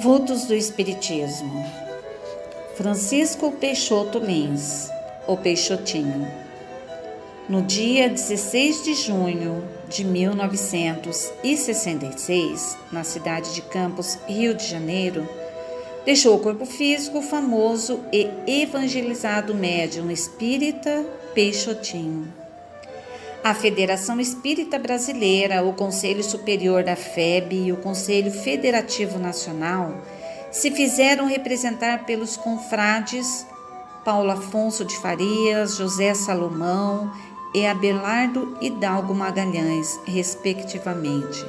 Vultos do Espiritismo. Francisco Peixoto Lins, o Peixotinho. No dia 16 de junho de 1966, na cidade de Campos, Rio de Janeiro, deixou o corpo físico o famoso e evangelizado médium espírita Peixotinho. A Federação Espírita Brasileira, o Conselho Superior da FEB e o Conselho Federativo Nacional se fizeram representar pelos confrades Paulo Afonso de Farias, José Salomão e Abelardo Hidalgo Magalhães, respectivamente.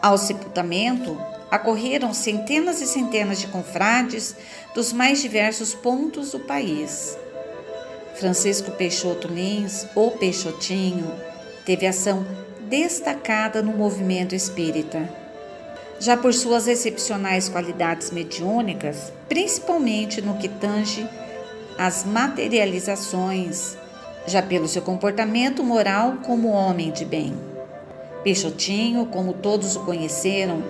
Ao sepultamento, acorreram centenas e centenas de confrades dos mais diversos pontos do país. Francisco Peixoto Lins, o Peixotinho, teve ação destacada no movimento espírita. Já por suas excepcionais qualidades mediúnicas, principalmente no que tange às materializações, já pelo seu comportamento moral como homem de bem. Peixotinho, como todos o conheceram,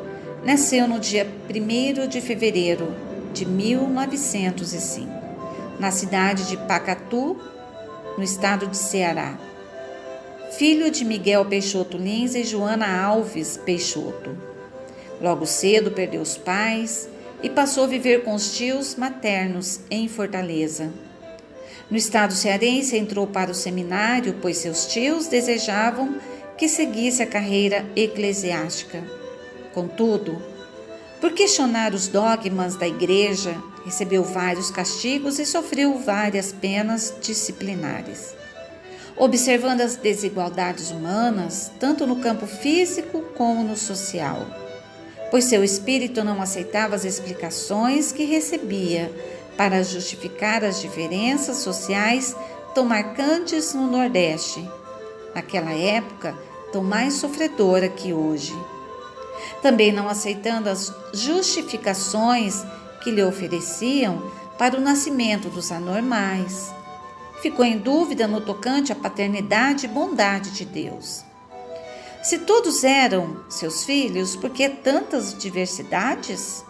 nasceu no dia 1º de fevereiro de 1905. Na cidade de Pacatu, no estado de Ceará. Filho de Miguel Peixoto Lins e Joana Alves Peixoto. Logo cedo perdeu os pais e passou a viver com os tios maternos em Fortaleza. No estado cearense entrou para o seminário, pois seus tios desejavam que seguisse a carreira eclesiástica. Contudo, por questionar os dogmas da igreja, recebeu vários castigos e sofreu várias penas disciplinares. Observando as desigualdades humanas, tanto no campo físico como no social, pois seu espírito não aceitava as explicações que recebia para justificar as diferenças sociais tão marcantes no Nordeste, naquela época tão mais sofredora que hoje. Também não aceitando as justificações que lhe ofereciam para o nascimento dos anormais. Ficou em dúvida no tocante à paternidade e bondade de Deus. Se todos eram seus filhos, por que tantas diversidades?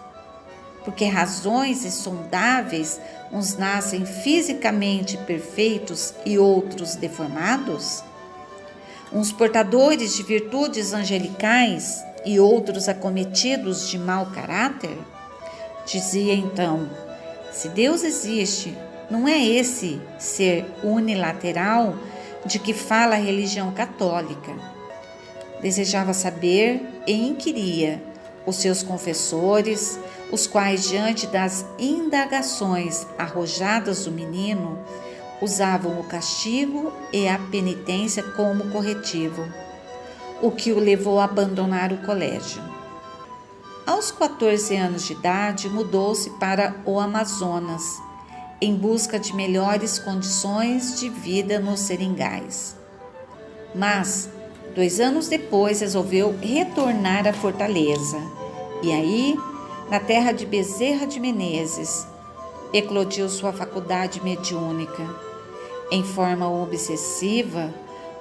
Por que razões insondáveis uns nascem fisicamente perfeitos e outros deformados? Uns portadores de virtudes angelicais e outros acometidos de mau caráter? Dizia então, se Deus existe, não é esse ser unilateral de que fala a religião católica. Desejava saber e inquiria os seus confessores, os quais, diante das indagações arrojadas do menino, usavam o castigo e a penitência como corretivo, o que o levou a abandonar o colégio. Aos 14 anos de idade, mudou-se para o Amazonas, em busca de melhores condições de vida nos seringais. Mas, 2 anos depois, resolveu retornar à Fortaleza. E aí, na terra de Bezerra de Menezes, eclodiu sua faculdade mediúnica, em forma obsessiva,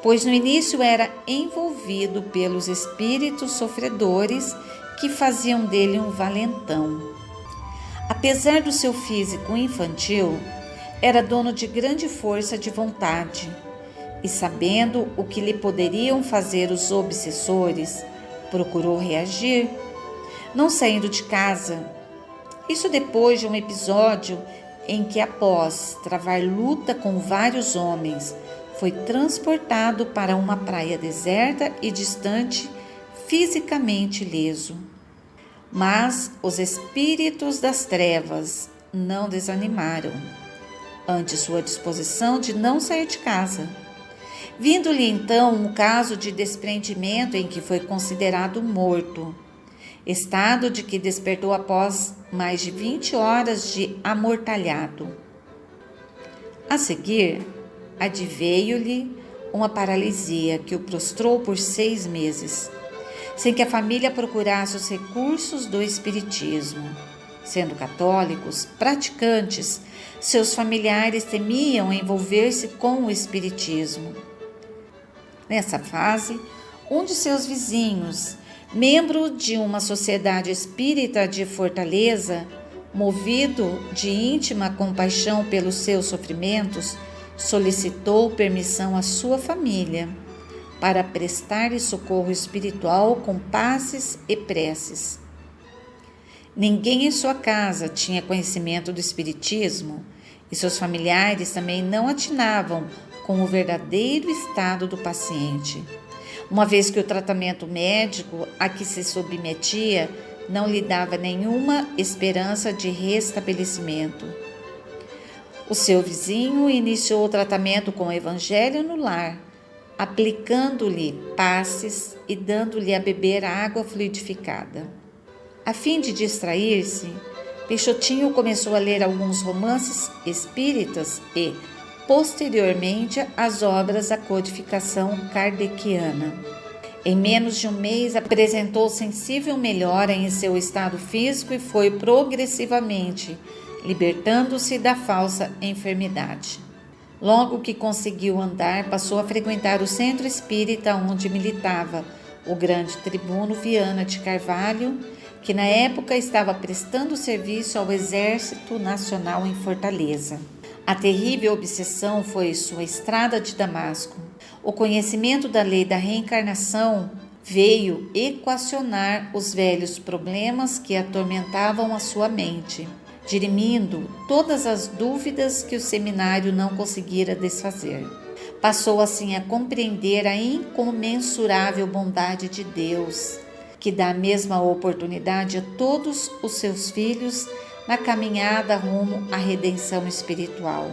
pois no início era envolvido pelos espíritos sofredores que faziam dele um valentão. Apesar do seu físico infantil, era dono de grande força de vontade e, sabendo o que lhe poderiam fazer os obsessores, procurou reagir, não saindo de casa. Isso depois de um episódio em que, após travar luta com vários homens, foi transportado para uma praia deserta e distante, fisicamente ileso. Mas os espíritos das trevas não desanimaram ante sua disposição de não sair de casa. Vindo-lhe então um caso de desprendimento em que foi considerado morto, estado de que despertou após mais de 20 horas de amortalhado. A seguir, adveio-lhe uma paralisia que o prostrou por 6 meses, sem que a família procurasse os recursos do espiritismo. Sendo católicos, praticantes, seus familiares temiam envolver-se com o espiritismo. Nessa fase, um de seus vizinhos Membro de uma sociedade espírita de Fortaleza, movido de íntima compaixão pelos seus sofrimentos, solicitou permissão à sua família para prestar-lhe socorro espiritual com passes e preces. Ninguém em sua casa tinha conhecimento do espiritismo e seus familiares também não atinavam com o verdadeiro estado do paciente, uma vez que o tratamento médico a que se submetia não lhe dava nenhuma esperança de restabelecimento. O seu vizinho iniciou o tratamento com o evangelho no lar, aplicando-lhe passes e dando-lhe a beber água fluidificada. A fim de distrair-se, Peixotinho começou a ler alguns romances espíritas e, posteriormente, as obras da codificação kardeciana. Em menos de um mês, apresentou sensível melhora em seu estado físico e foi progressivamente libertando-se da falsa enfermidade. Logo que conseguiu andar, passou a frequentar o centro espírita onde militava o grande tribuno Viana de Carvalho, que na época estava prestando serviço ao Exército Nacional em Fortaleza. A terrível obsessão foi sua estrada de Damasco. O conhecimento da lei da reencarnação veio equacionar os velhos problemas que atormentavam a sua mente, dirimindo todas as dúvidas que o seminário não conseguira desfazer. Passou assim a compreender a incomensurável bondade de Deus, que dá a mesma oportunidade a todos os seus filhos na caminhada rumo à redenção espiritual.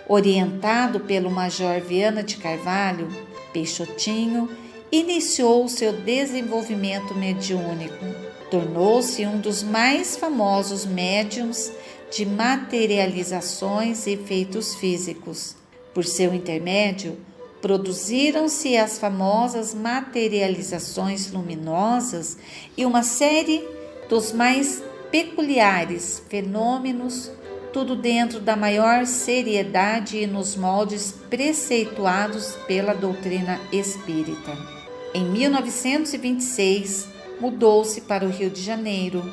Orientado pelo Major Viana de Carvalho, Peixotinho iniciou seu desenvolvimento mediúnico. Tornou-se um dos mais famosos médiums de materializações e efeitos físicos. Por seu intermédio, produziram-se as famosas materializações luminosas e uma série dos mais peculiares fenômenos, tudo dentro da maior seriedade e nos moldes preceituados pela doutrina espírita. Em 1926, mudou-se para o Rio de Janeiro,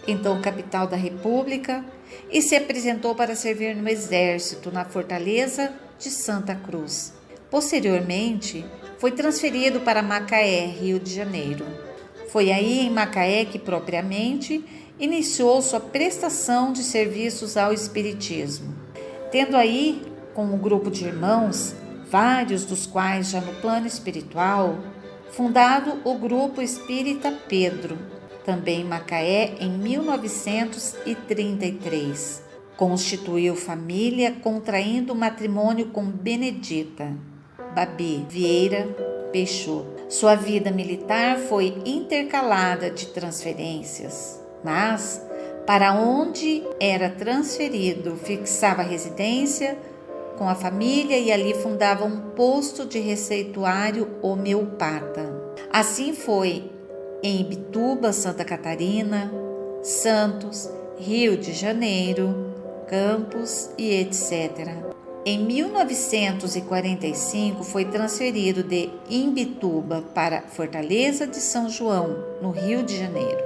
então capital da República, e se apresentou para servir no Exército, na Fortaleza de Santa Cruz. Posteriormente, foi transferido para Macaé, Rio de Janeiro. Foi aí em Macaé que, propriamente, iniciou sua prestação de serviços ao Espiritismo, tendo aí, com um grupo de irmãos, vários dos quais já no plano espiritual, fundado o Grupo Espírita Pedro, também em Macaé, em 1933. Constituiu família, contraindo matrimônio com Benedita Babi Vieira Peixoto. Sua vida militar foi intercalada de transferências, mas para onde era transferido fixava residência com a família e ali fundava um posto de receituário homeopata. Assim foi em Ibituba, Santa Catarina, Santos, Rio de Janeiro, Campos e etc. Em 1945 foi transferido de Imbituba para Fortaleza de São João, no Rio de Janeiro.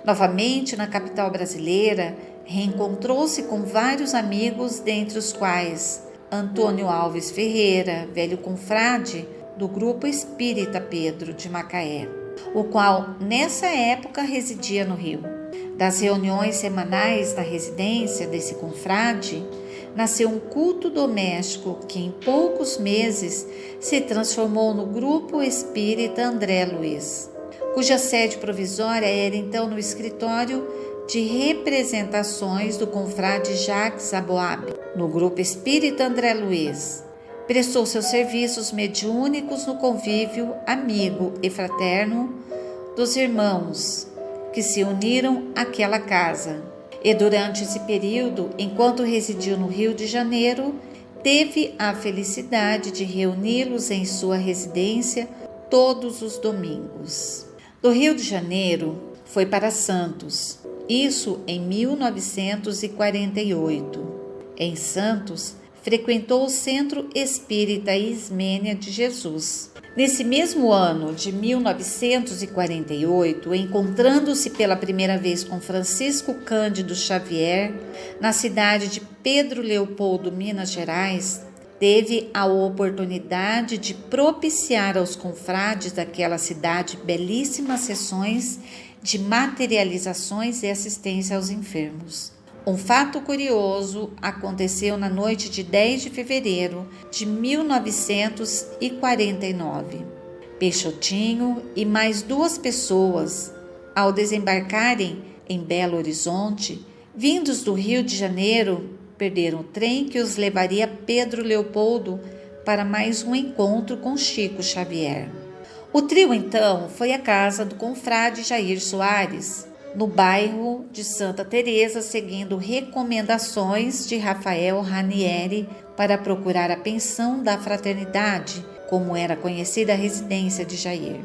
Novamente na capital brasileira, reencontrou-se com vários amigos, dentre os quais Antônio Alves Ferreira, velho confrade do Grupo Espírita Pedro de Macaé, o qual nessa época residia no Rio. Das reuniões semanais na residência desse confrade, nasceu um culto doméstico que em poucos meses se transformou no Grupo Espírita André Luiz, cuja sede provisória era então no escritório de representações do confrade Jacques Aboab, no Grupo Espírita André Luiz. Prestou seus serviços mediúnicos no convívio amigo e fraterno dos irmãos que se uniram àquela casa. E durante esse período, enquanto residiu no Rio de Janeiro, teve a felicidade de reuni-los em sua residência todos os domingos. Do Rio de Janeiro, foi para Santos, isso em 1948. Em Santos, frequentou o Centro Espírita Ismênia de Jesus. Nesse mesmo ano de 1948, encontrando-se pela primeira vez com Francisco Cândido Xavier, na cidade de Pedro Leopoldo, Minas Gerais, teve a oportunidade de propiciar aos confrades daquela cidade belíssimas sessões de materializações e assistência aos enfermos. Um fato curioso aconteceu na noite de 10 de fevereiro de 1949. Peixotinho e mais 2 pessoas, ao desembarcarem em Belo Horizonte, vindos do Rio de Janeiro, perderam o trem que os levaria a Pedro Leopoldo para mais um encontro com Chico Xavier. O trio, então, foi à casa do confrade Jair Soares, no bairro de Santa Teresa, seguindo recomendações de Rafael Ranieri para procurar a pensão da fraternidade, como era conhecida a residência de Jair.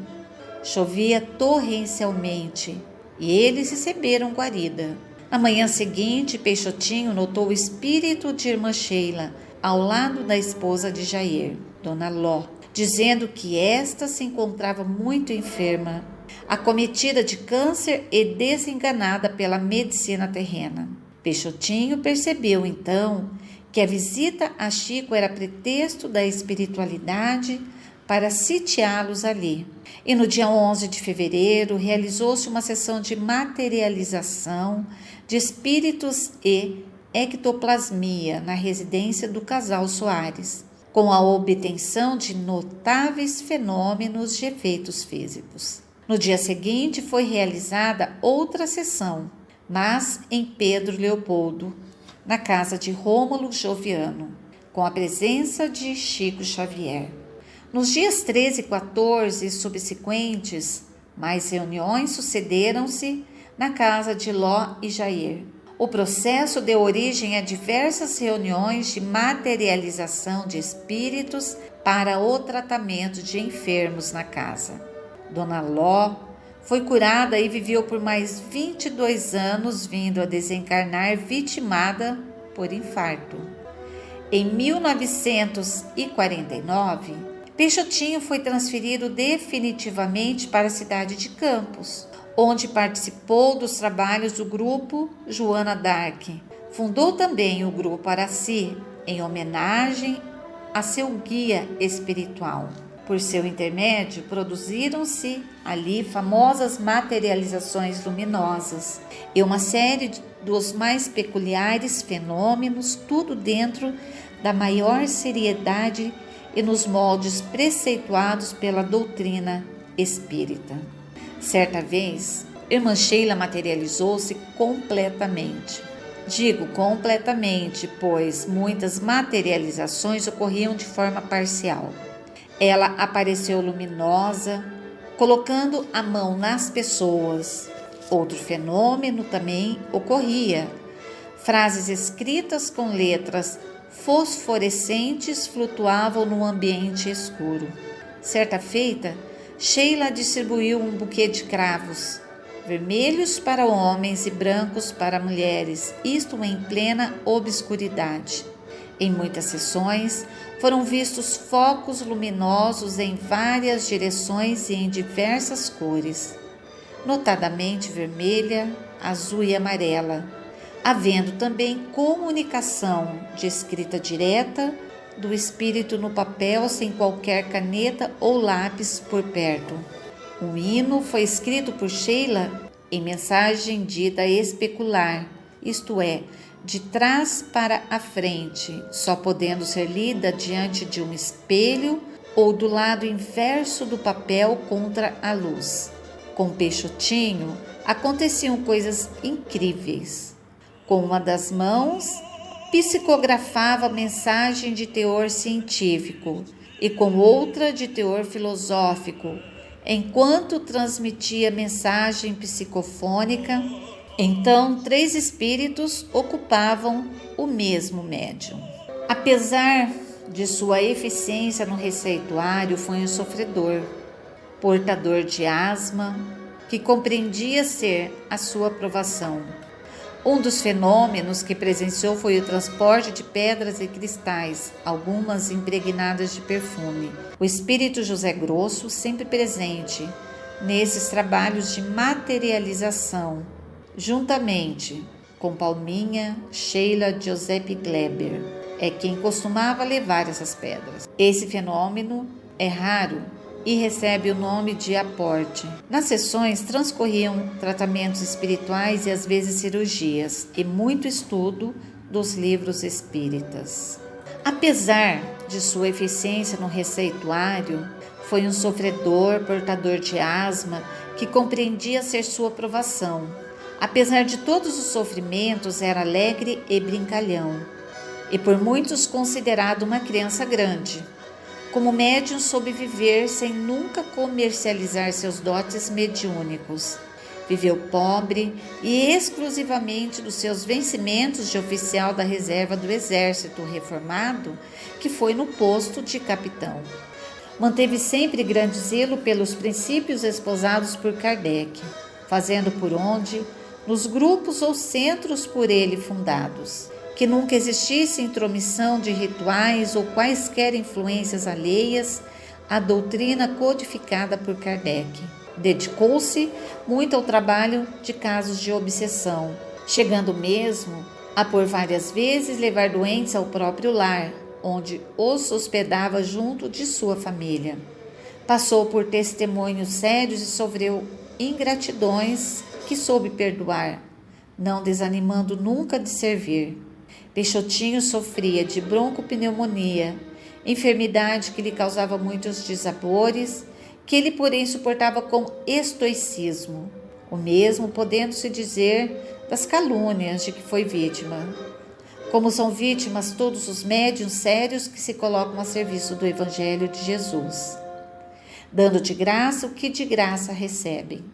Chovia torrencialmente e eles receberam guarida. Na manhã seguinte, Peixotinho notou o espírito de irmã Sheila ao lado da esposa de Jair, Dona Ló, dizendo que esta se encontrava muito enferma, acometida de câncer e desenganada pela medicina terrena. Peixotinho percebeu então que a visita a Chico era pretexto da espiritualidade para sitiá-los ali. E no dia 11 de fevereiro realizou-se uma sessão de materialização de espíritos e ectoplasmia na residência do casal Soares, com a obtenção de notáveis fenômenos de efeitos físicos. No dia seguinte foi realizada outra sessão, mas em Pedro Leopoldo, na casa de Rômulo Joviano, com a presença de Chico Xavier. Nos dias 13 e 14 subsequentes, mais reuniões sucederam-se na casa de Ló e Jair. O processo deu origem a diversas reuniões de materialização de espíritos para o tratamento de enfermos na casa. Dona Ló foi curada e viveu por mais 22 anos, vindo a desencarnar vitimada por infarto. Em 1949, Peixotinho foi transferido definitivamente para a cidade de Campos, onde participou dos trabalhos do grupo Joana d'Arc. Fundou também o grupo Araci, em homenagem a seu guia espiritual. Por seu intermédio, produziram-se ali famosas materializações luminosas e uma série dos mais peculiares fenômenos, tudo dentro da maior seriedade e nos moldes preceituados pela doutrina espírita. Certa vez, irmã Sheila materializou-se completamente. Digo completamente, pois muitas materializações ocorriam de forma parcial. Ela apareceu luminosa, colocando a mão nas pessoas. Outro fenômeno também ocorria. Frases escritas com letras fosforescentes flutuavam no ambiente escuro. Certa feita, Sheila distribuiu um buquê de cravos, vermelhos para homens e brancos para mulheres, isto em plena obscuridade. Em muitas sessões, foram vistos focos luminosos em várias direções e em diversas cores, notadamente vermelha, azul e amarela, havendo também comunicação de escrita direta do espírito no papel sem qualquer caneta ou lápis por perto. Um hino foi escrito por Sheila em mensagem dita especular, isto é, de trás para a frente, só podendo ser lida diante de um espelho ou do lado inverso do papel contra a luz. Com Peixotinho aconteciam coisas incríveis. Com uma das mãos, psicografava mensagem de teor científico e com outra de teor filosófico, enquanto transmitia mensagem psicofônica. Então, 3 espíritos ocupavam o mesmo médium. Apesar de sua eficiência no receituário, foi um sofredor, portador de asma, que compreendia ser a sua provação. Um dos fenômenos que presenciou foi o transporte de pedras e cristais, algumas impregnadas de perfume. O espírito José Grosso sempre presente nesses trabalhos de materialização, juntamente com Palminha Sheila Giuseppe Gleber, é quem costumava levar essas pedras. Esse fenômeno é raro e recebe o nome de aporte. Nas sessões transcorriam tratamentos espirituais e às vezes cirurgias e muito estudo dos livros espíritas. Apesar de sua eficiência no receituário, foi um sofredor, portador de asma, que compreendia ser sua provação. Apesar de todos os sofrimentos, era alegre e brincalhão, e por muitos considerado uma criança grande. Como médium soube viver sem nunca comercializar seus dotes mediúnicos. Viveu pobre e exclusivamente dos seus vencimentos de oficial da reserva do Exército Reformado, que foi no posto de capitão. Manteve sempre grande zelo pelos princípios esposados por Kardec, fazendo por onde, nos grupos ou centros por ele fundados, que nunca existisse intromissão de rituais ou quaisquer influências alheias à doutrina codificada por Kardec. Dedicou-se muito ao trabalho de casos de obsessão, chegando mesmo a por várias vezes levar doentes ao próprio lar, onde os hospedava junto de sua família. Passou por testemunhos sérios e sofreu ingratidões que soube perdoar, não desanimando nunca de servir. Peixotinho sofria de broncopneumonia, enfermidade que lhe causava muitos dissabores, que ele, porém, suportava com estoicismo, o mesmo podendo-se dizer das calúnias de que foi vítima. Como são vítimas todos os médiuns sérios que se colocam a serviço do Evangelho de Jesus, dando de graça o que de graça recebem.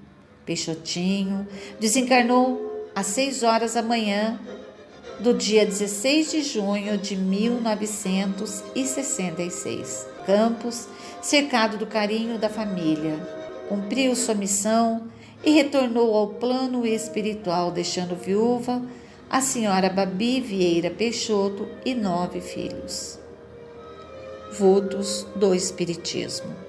Peixotinho desencarnou às 6 horas da manhã do dia 16 de junho de 1966. Campos, cercado do carinho da família, cumpriu sua missão e retornou ao plano espiritual, deixando viúva a senhora Babi Vieira Peixoto e 9 filhos. Vultos do Espiritismo.